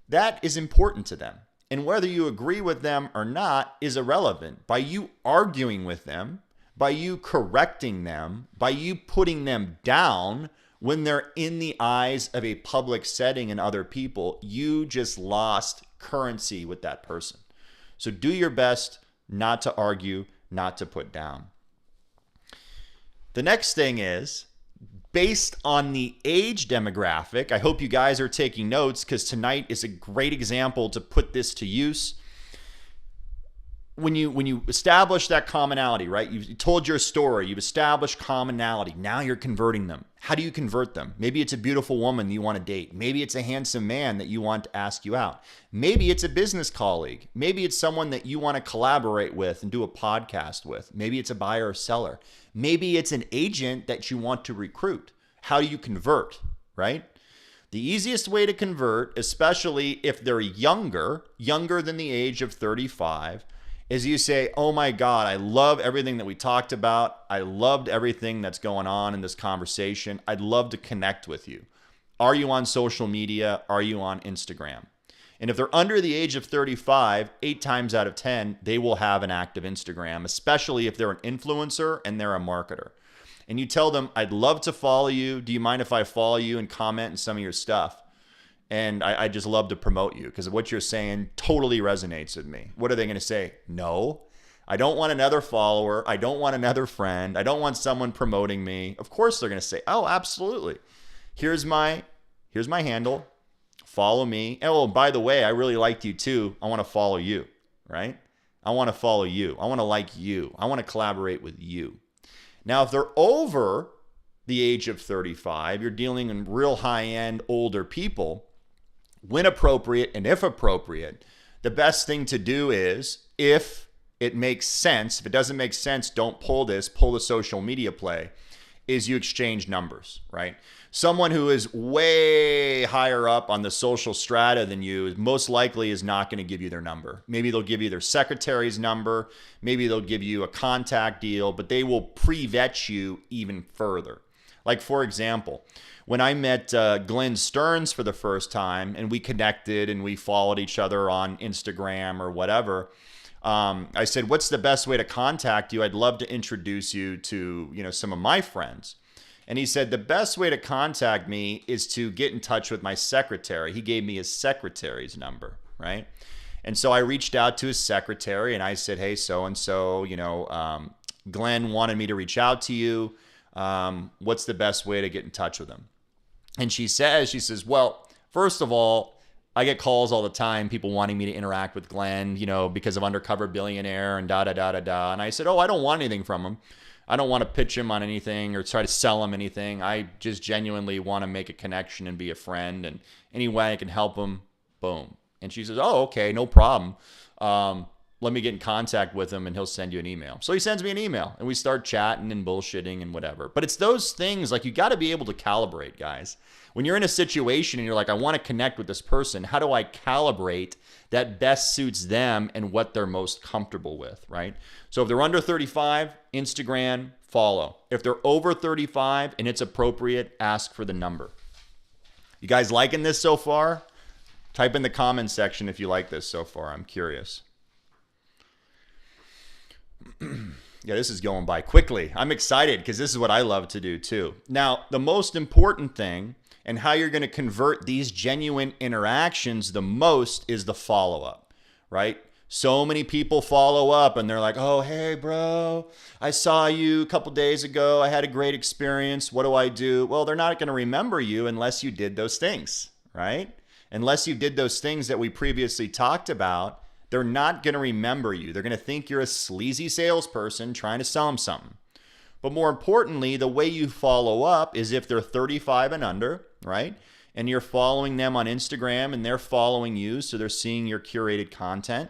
that is important to them. And whether you agree with them or not is irrelevant. By you arguing with them, by you correcting them, by you putting them down when they're in the eyes of a public setting and other people, you just lost currency with that person. So do your best not to argue, not to put down. The next thing is based on the age demographic, I hope you guys are taking notes because tonight is a great example to put this to use. When you establish that commonality, right? You told your story, you've established commonality. Now you're converting them. How do you convert them? Maybe it's a beautiful woman that you want to date. Maybe it's a handsome man that you want to ask you out. Maybe it's a business colleague. Maybe it's someone that you want to collaborate with and do a podcast with. Maybe it's a buyer or seller. Maybe it's an agent that you want to recruit. How do you convert, right? The easiest way to convert, especially if they're younger than the age of 35, is you say, oh my God, I love everything that we talked about. I loved everything that's going on in this conversation. I'd love to connect with you. Are you on social media? Are you on Instagram? And if they're under the age of 35, 8 times out of 10, they will have an active Instagram, especially if they're an influencer and they're a marketer. And you tell them, I'd love to follow you. Do you mind if I follow you and comment on some of your stuff? And I just love to promote you because what you're saying totally resonates with me. What are they going to say? No, I don't want another follower. I don't want another friend. I don't want someone promoting me. Of course they're going to say, oh, absolutely. Here's my handle. Follow me. Oh, by the way, I really liked you too. I want to follow you, right? I want to follow you. I want to like you. I want to collaborate with you. Now, if they're over the age of 35, you're dealing in real high-end older people. When appropriate and if appropriate, the best thing to do is, if it makes sense, if it doesn't make sense, don't pull the social media play, is you exchange numbers, right? Someone who is way higher up on the social strata than you most likely is not going to give you their number. Maybe they'll give you their secretary's number. Maybe they'll give you a contact deal, but they will pre-vet you even further. Like, for example, when I met Glenn Stearns for the first time and we connected and we followed each other on Instagram or whatever, I said, what's the best way to contact you? I'd love to introduce you to, some of my friends. And he said, the best way to contact me is to get in touch with my secretary. He gave me his secretary's number, right? And so I reached out to his secretary and I said, hey, so-and-so, Glenn wanted me to reach out to you. What's the best way to get in touch with him? And she says, well, first of all, I get calls all the time, people wanting me to interact with Glenn, because of Undercover Billionaire and da-da-da-da-da. And I said, oh, I don't want anything from him. I don't want to pitch him on anything or try to sell him anything. I just genuinely want to make a connection and be a friend. And any way I can help him, boom. And she says, oh, okay, no problem. Let me get in contact with him and he'll send you an email. So he sends me an email and we start chatting and bullshitting and whatever. But it's those things, like, you got to be able to calibrate, guys. When you're in a situation and you're like, I want to connect with this person, how do I calibrate that best suits them and what they're most comfortable with, right? So if they're under 35, Instagram, follow. If they're over 35 and it's appropriate, ask for the number. You guys liking this so far? Type in the comments section if you like this so far. I'm curious. Yeah, this is going by quickly. I'm excited because this is what I love to do too. Now, the most important thing and how you're going to convert these genuine interactions the most is the follow-up, right? So many people follow up and they're like, oh, hey, bro, I saw you a couple days ago. I had a great experience. What do I do? Well, they're not going to remember you unless you did those things, right? Unless you did those things that we previously talked about. They're not going to remember you. They're going to think you're a sleazy salesperson trying to sell them something. But more importantly, the way you follow up is if they're 35 and under, right? And you're following them on Instagram and they're following you, so they're seeing your curated content,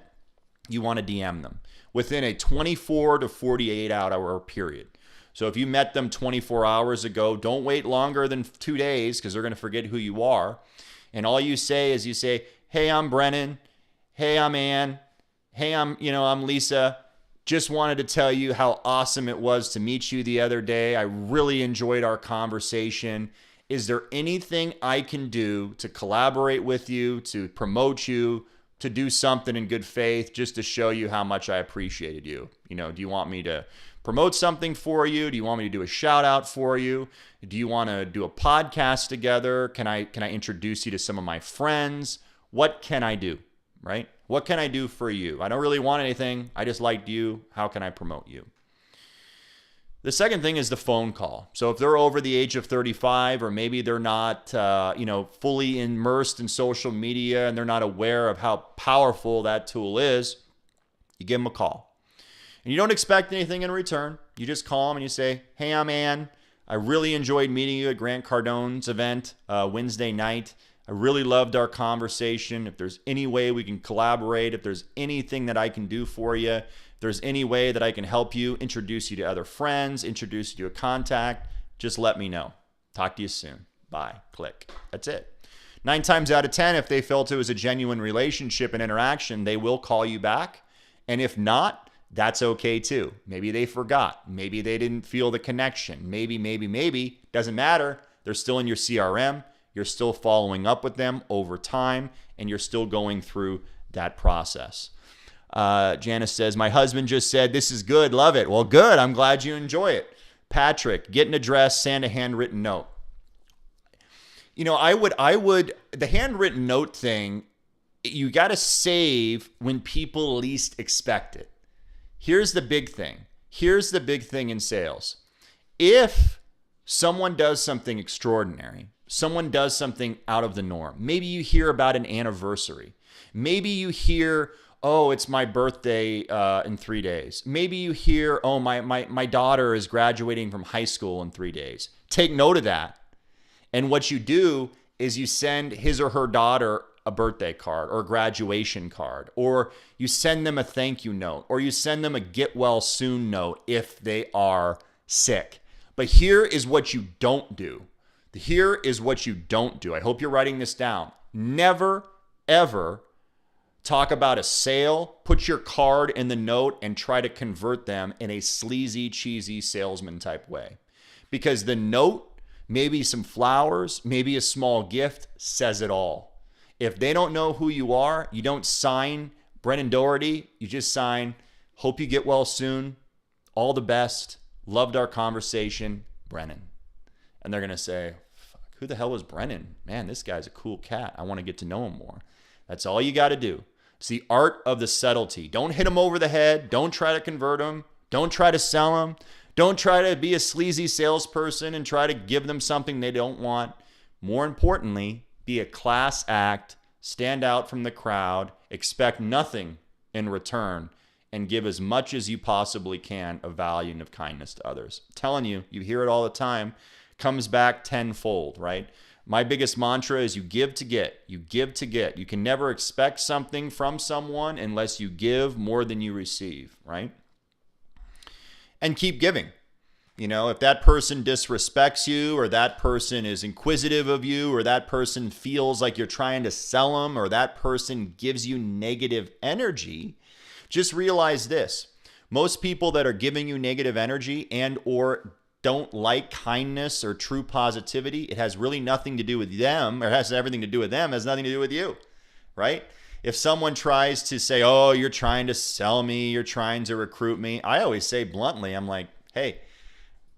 you want to DM them within a 24 to 48 hour period. So if you met them 24 hours ago, don't wait longer than 2 days because they're going to forget who you are. And all you say is you say, hey, I'm Brennan. Hey, I'm Ann. Hey, I'm Lisa. Just wanted to tell you how awesome it was to meet you the other day. I really enjoyed our conversation. Is there anything I can do to collaborate with you, to promote you, to do something in good faith, just to show you how much I appreciated you? Do you want me to promote something for you? Do you want me to do a shout out for you? Do you want to do a podcast together? Can I introduce you to some of my friends? What can I do? Right? What can I do for you? I don't really want anything. I just liked you. How can I promote you? The second thing is the phone call. So if they're over the age of 35, or maybe they're not, fully immersed in social media and they're not aware of how powerful that tool is, you give them a call. And you don't expect anything in return. You just call them and you say, hey, I'm Ann. I really enjoyed meeting you at Grant Cardone's event Wednesday night. I really loved our conversation. If there's any way we can collaborate, if there's anything that I can do for you, if there's any way that I can help you, introduce you to other friends, introduce you to a contact, just let me know. Talk to you soon. Bye. Click. That's it. 9 times out of 10, if they felt it was a genuine relationship and interaction, they will call you back. And if not, that's okay too. Maybe they forgot. Maybe they didn't feel the connection. Maybe. Doesn't matter. They're still in your CRM. You're still following up with them over time, and you're still going through that process. Janice says, my husband just said, this is good, love it. Well, good. I'm glad you enjoy it. Patrick, get an address, send a handwritten note. I would, the handwritten note thing, you got to save when people least expect it. Here's the big thing. Here's the big thing in sales. If someone does something extraordinary, someone does something out of the norm, maybe you hear about an anniversary. Maybe you hear, oh, it's my birthday in 3 days. Maybe you hear, oh, my daughter is graduating from high school in 3 days. Take note of that. And what you do is you send his or her daughter a birthday card or a graduation card, or you send them a thank you note, or you send them a get well soon note if they are sick. But here is what you don't do. Here is what you don't do. I hope you're writing this down. Never, ever talk about a sale, put your card in the note, and try to convert them in a sleazy, cheesy salesman type way. Because the note, maybe some flowers, maybe a small gift, says it all. If they don't know who you are, you don't sign Brennan Doherty. You just sign, hope you get well soon, all the best, loved our conversation, Brennan. And they're going to say, fuck, who the hell was Brennan? Man, this guy's a cool cat. I want to get to know him more. That's all you got to do. It's the art of the subtlety. Don't hit him over the head. Don't try to convert him. Don't try to sell him. Don't try to be a sleazy salesperson and try to give them something they don't want. More importantly, be a class act, stand out from the crowd, expect nothing in return, and give as much as you possibly can of value and of kindness to others. I'm telling you, you hear it all the time, comes back tenfold, right? My biggest mantra is you give to get. You give to get. You can never expect something from someone unless you give more than you receive, right? And keep giving. If that person disrespects you, or that person is inquisitive of you, or that person feels like you're trying to sell them, or that person gives you negative energy, just realize this. Most people that are giving you negative energy and or don't like kindness or true positivity, it has really nothing to do with them, or it has everything to do with them, it has nothing to do with you, right? If someone tries to say, oh, you're trying to sell me, you're trying to recruit me, I always say bluntly, I'm like, hey,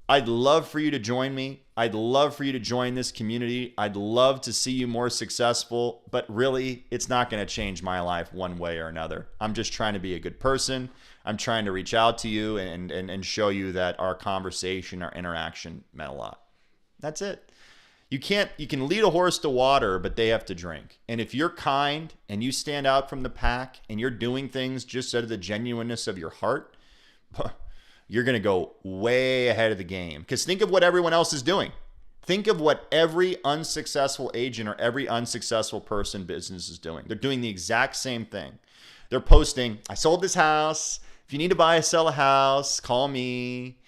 I'd love for you to join me. I'd love for you to join this community. I'd love to see you more successful, but really, it's not going to change my life one way or another. I'm just trying to be a good person. I'm trying to reach out to you and show you that our conversation, our interaction meant a lot. That's it. You can lead a horse to water, but they have to drink. And if you're kind and you stand out from the pack and you're doing things just out of the genuineness of your heart, you're going to go way ahead of the game. Because think of what everyone else is doing. Think of what every unsuccessful agent or every unsuccessful person in business is doing. They're doing the exact same thing. They're posting, I sold this house. If you need to buy or sell a house, call me.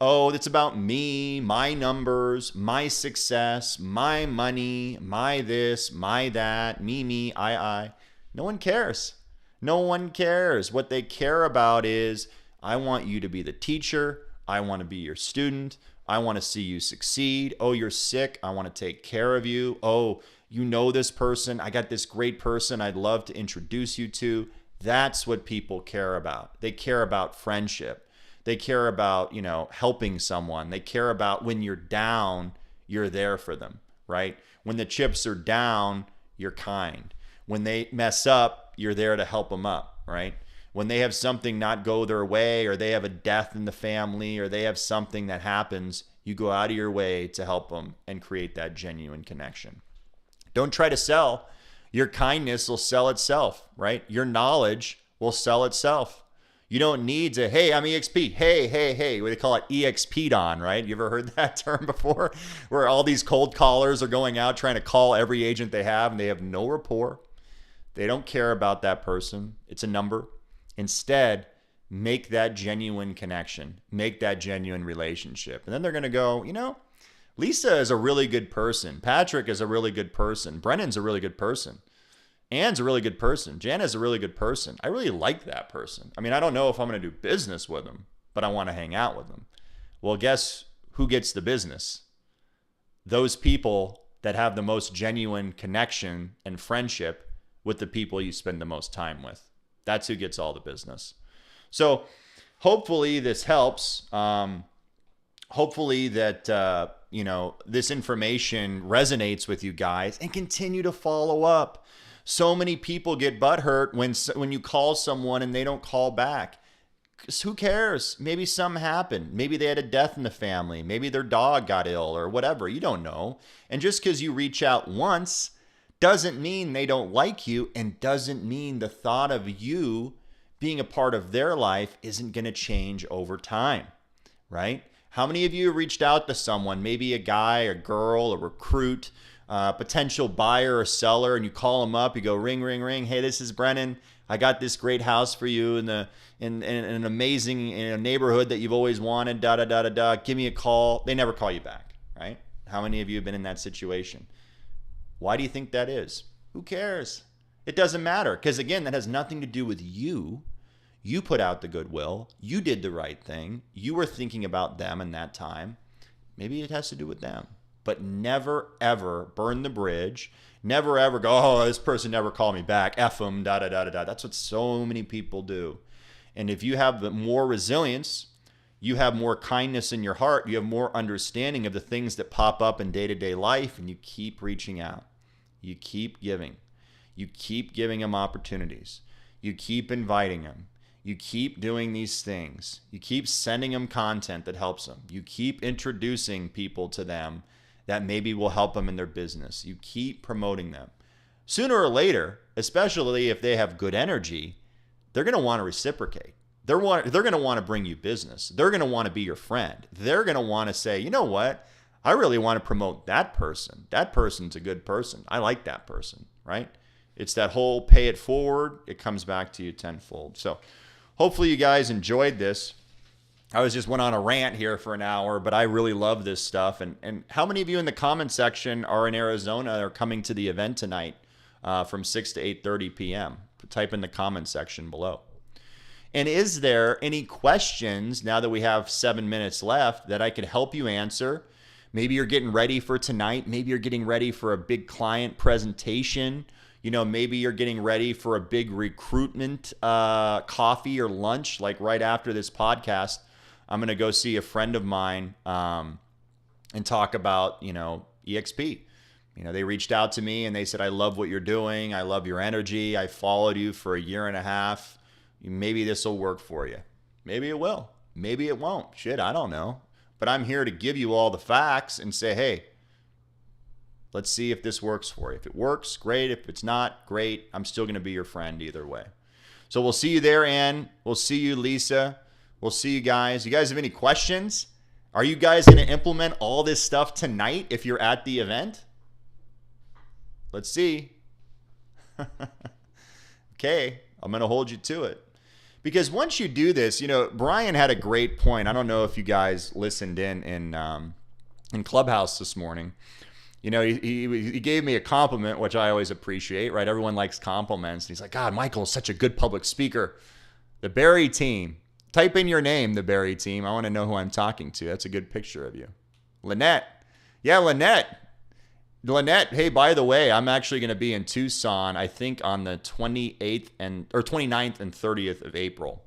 Oh, it's about me, my numbers, my success, my money, my this, my that, me, I. No one cares. No one cares. What they care about is, I want you to be the teacher. I want to be your student. I want to see you succeed. Oh, you're sick. I want to take care of you. Oh, you know this person. I got this great person I'd love to introduce you to. That's what people care about. They care about friendship. They care about, helping someone. They care about when you're down, you're there for them, right? When the chips are down, you're kind. When they mess up, you're there to help them up, right? When they have something not go their way, or they have a death in the family, or they have something that happens, you go out of your way to help them and create that genuine connection. Don't try to sell. Your kindness will sell itself, right? Your knowledge will sell itself. You don't need to, hey, I'm EXP. Hey. What do they call it? EXP'd on, right? You ever heard that term before? Where all these cold callers are going out trying to call every agent they have, and they have no rapport. They don't care about that person. It's a number. Instead, make that genuine connection. Make that genuine relationship. And then they're going to go, Lisa is a really good person. Patrick is a really good person. Brennan's a really good person. Ann's a really good person. Jana's a really good person. I really like that person. I mean, I don't know if I'm going to do business with them, but I want to hang out with them. Well, guess who gets the business? Those people that have the most genuine connection and friendship with the people you spend the most time with. That's who gets all the business. So hopefully this helps. Hopefully that, this information resonates with you guys, and continue to follow up. So many people get butthurt when you call someone and they don't call back. 'Cause who cares? Maybe something happened. Maybe they had a death in the family. Maybe their dog got ill or whatever. You don't know. And just because you reach out once doesn't mean they don't like you, and doesn't mean the thought of you being a part of their life isn't going to change over time, right? How many of you have reached out to someone, maybe a guy, a girl, a recruit, potential buyer or seller, and you call them up, you go ring, ring, ring. Hey, this is Brennan. I got this great house for you in an amazing neighborhood that you've always wanted. Da da da da da. Give me a call. They never call you back, right? How many of you have been in that situation? Why do you think that is? Who cares? It doesn't matter, because again, that has nothing to do with you. You put out the goodwill. You did the right thing. You were thinking about them in that time. Maybe it has to do with them. But never, ever burn the bridge. Never, ever go, oh, this person never called me back. F them, da, da, da, da, da. That's what so many people do. And if you have more resilience, you have more kindness in your heart, you have more understanding of the things that pop up in day-to-day life, and you keep reaching out. You keep giving. You keep giving them opportunities. You keep inviting them. You keep doing these things. You keep sending them content that helps them. You keep introducing people to them that maybe will help them in their business. You keep promoting them. Sooner or later, especially if they have good energy, they're going to want to reciprocate. They're going to want to bring you business. They're going to want to be your friend. They're going to want to say, you know what? I really want to promote that person. That person's a good person. I like that person, right? It's that whole pay it forward. It comes back to you tenfold. So hopefully you guys enjoyed this. I just went on a rant here for an hour, but I really love this stuff. And how many of you in the comment section are in Arizona or coming to the event tonight from 6 to 8:30 p.m.? Type in the comment section below. And is there any questions, now that we have 7 minutes left, that I could help you answer? Maybe you're getting ready for tonight. Maybe you're getting ready for a big client presentation. Maybe you're getting ready for a big recruitment coffee or lunch, like right after this podcast. I'm going to go see a friend of mine and talk about, EXP. They reached out to me and they said, I love what you're doing. I love your energy. I followed you for a year and a half. Maybe this will work for you. Maybe it will. Maybe it won't. Shit, I don't know. But I'm here to give you all the facts and say, hey, let's see if this works for you. If it works, great. If it's not, great. I'm still going to be your friend either way. So we'll see you there, Ann. We'll see you, Lisa. We'll see you guys. You guys have any questions? Are you guys going to implement all this stuff tonight if you're at the event? Let's see. Okay, I'm going to hold you to it. Because once you do this, Brian had a great point. I don't know if you guys listened in Clubhouse this morning. He gave me a compliment, which I always appreciate, right? Everyone likes compliments. And he's like, God, Michael is such a good public speaker. The Barry team. Type in your name, the Barry team. I want to know who I'm talking to. That's a good picture of you. Lynette. Yeah, Lynette. Lynette, hey, by the way, I'm actually going to be in Tucson, I think on the 29th and 30th of April.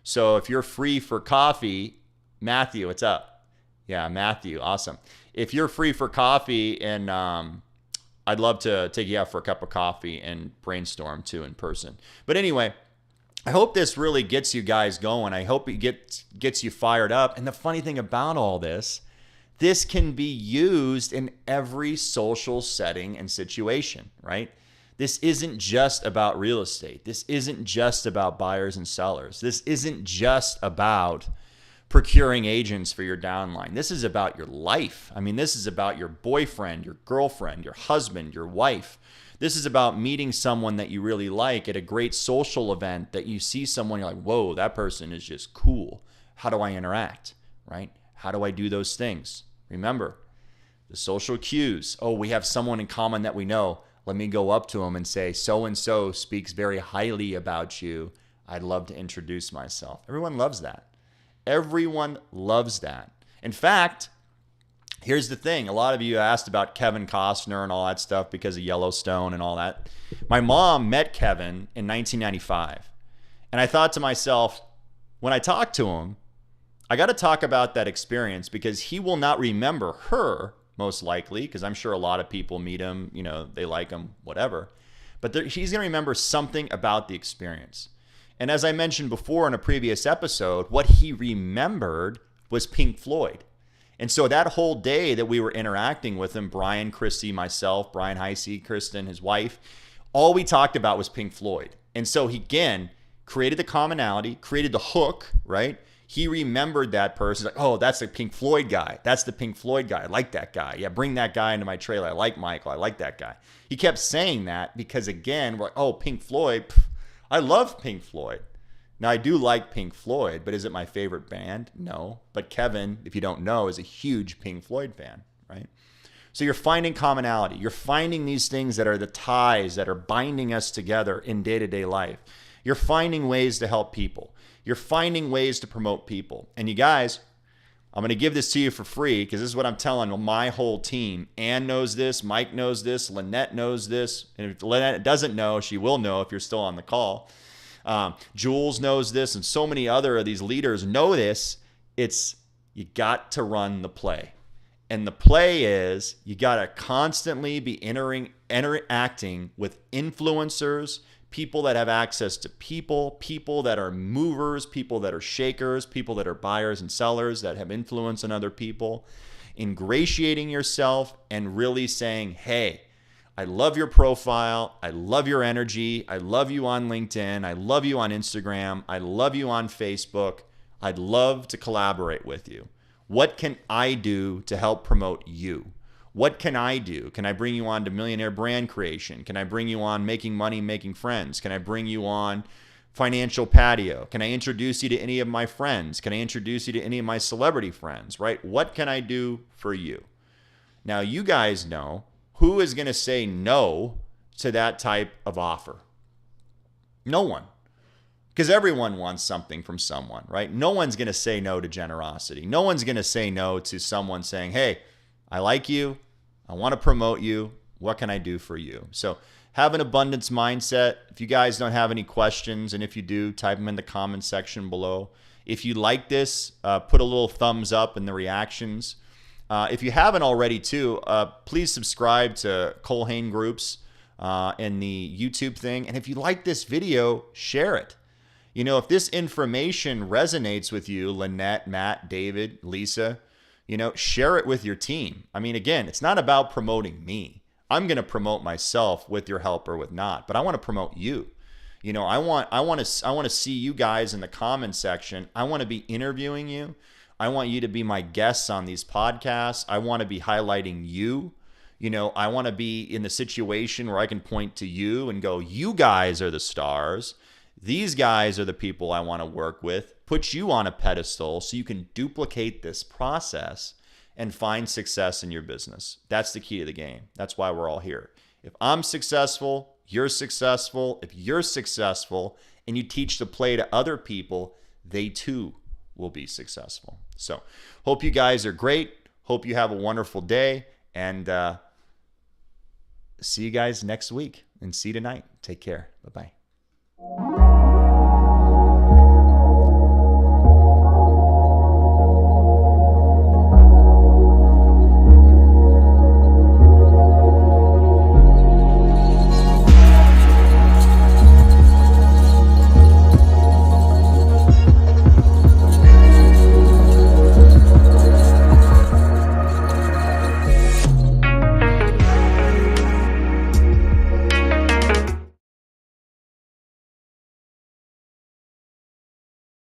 So if you're free for coffee, Matthew, what's up? Yeah, Matthew, awesome. If you're free for coffee, and I'd love to take you out for a cup of coffee and brainstorm too in person. But anyway, I hope this really gets you guys going. I hope it gets you fired up. And the funny thing about all this can be used in every social setting and situation, right? This isn't just about real estate. This isn't just about buyers and sellers. This isn't just about procuring agents for your downline. This is about your life. I mean, this is about your boyfriend, your girlfriend, your husband, your wife. This is about meeting someone that you really like at a great social event that you see someone, you're like, whoa, that person is just cool. How do I interact, right? How do I do those things? Remember, the social cues. Oh, we have someone in common that we know. Let me go up to them and say, so-and-so speaks very highly about you. I'd love to introduce myself. Everyone loves that. Everyone loves that. In fact, here's the thing. A lot of you asked about Kevin Costner and all that stuff because of Yellowstone and all that. My mom met Kevin in 1995. And I thought to myself, when I talked to him, I got to talk about that experience because he will not remember her, most likely, because I'm sure a lot of people meet him, you know, they like him, whatever. But he's going to remember something about the experience. And as I mentioned before in a previous episode, what he remembered was Pink Floyd. And so that whole day that we were interacting with him, Brian, Christy, myself, Brian Heisey, Kristen, his wife, all we talked about was Pink Floyd. And so he, again, created the commonality, created the hook, right? He remembered that person. Like, oh, that's the Pink Floyd guy. That's the Pink Floyd guy. I like that guy. Yeah, bring that guy into my trailer. I like Michael. I like that guy. He kept saying that because, again, we're like, oh, Pink Floyd. I love Pink Floyd. Now, I do like Pink Floyd, but is it my favorite band? No. But Kevin, if you don't know, is a huge Pink Floyd fan, right? So you're finding commonality. You're finding these things that are the ties that are binding us together in day-to-day life. You're finding ways to help people. You're finding ways to promote people. And you guys, I'm going to give this to you for free because this is what I'm telling my whole team. Ann knows this. Mike knows this. Lynette knows this. And if Lynette doesn't know, she will know if you're still on the call. Jules knows this, and so many other of these leaders know this. It's you got to run the play. And the play is you got to constantly be interacting with influencers, people that have access to people that are movers, people that are shakers, people that are buyers and sellers that have influence on other people, ingratiating yourself and really saying, hey, I love your profile. I love your energy. I love you on LinkedIn. I love you on Instagram. I love you on Facebook. I'd love to collaborate with you. What can I do to help promote you? What can I do? Can I bring you on to Millionaire brand creation? Can I bring you on making money, making friends? Can I bring you on financial patio? Can I introduce you to any of my friends? Can I introduce you to any of my celebrity friends, right? What can I do for you? Now, you guys know who is going to say no to that type of offer? No one. Because everyone wants something from someone, right? No one's going to say no to generosity. No one's going to say no to someone saying, hey, I like you. I want to promote you. What can I do for you? So have an abundance mindset. If you guys don't have any questions, and if you do, type them in the comment section below. If you like this, put a little thumbs up in the reactions. If you haven't already too, please subscribe to Culhane groups in the YouTube thing. And if you like this video, share it. You know, if this information resonates with you, Lynette, Matt, David, Lisa, you know, share it with your team. I mean, again, it's not about promoting me. I'm going to promote myself with your help or with not, but I want to promote you. You know, I want to see you guys in the comment section. I want to be interviewing you. I want you to be my guests on these podcasts. I want to be highlighting you. You know, I want to be in the situation where I can point to you and go, you guys are the stars. These guys are the people I want to work with. Put you on a pedestal so you can duplicate this process and find success in your business. That's the key to the game. That's why we're all here. If I'm successful, you're successful. If you're successful and you teach the play to other people, they too will be successful. So hope you guys are great. Hope you have a wonderful day, and see you guys next week, and see you tonight. Take care. Bye-bye.